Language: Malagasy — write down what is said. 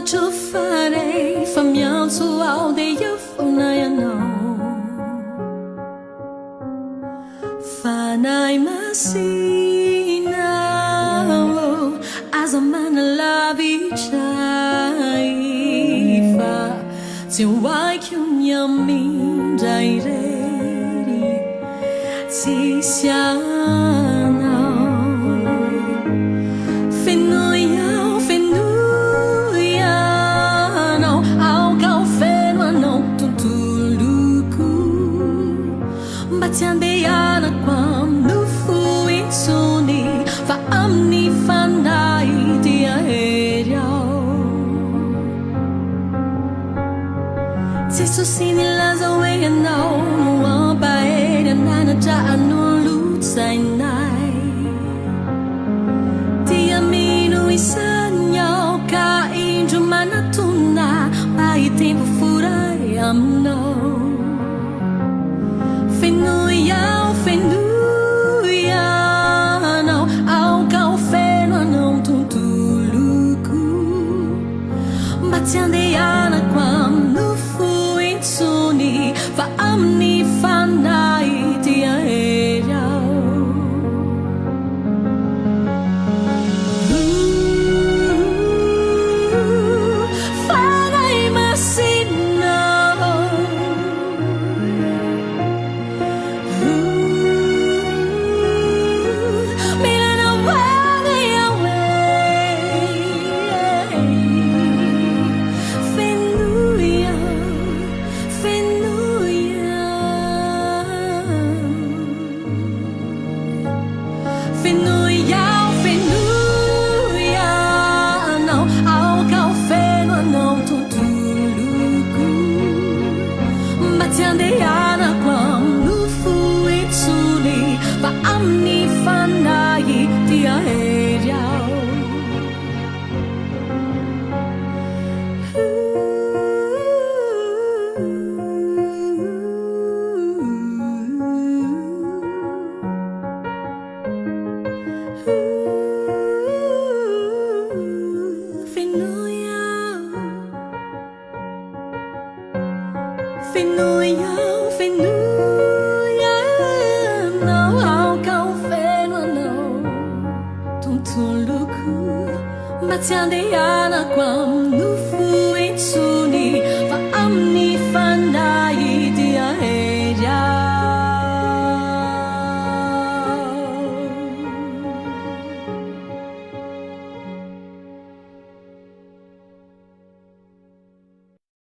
to farei fammianzo ao de io funai no fanai masina as a man lavi chai fa ti wai kyunyami dai re ti siana Tiandeana quando fui soni fa amni fanai di aereo se sosini la zoe no no baera nana ja no luzai nai ti amino isagno ka inju manatuna pai tempo furai amno Fenuia, fenuia, não, ao café não tuntuluku. Batiandeana quando fui suni, va amni fanai di aereo. Fanai masina. Fenuia, fenuia, não, ao café não tuntuluku. Batiandeana quando fui suni, va amni fanai di aereo. Fenuia, fenuia, não ao café não tuntuluku. Batiandeana quando fui suni.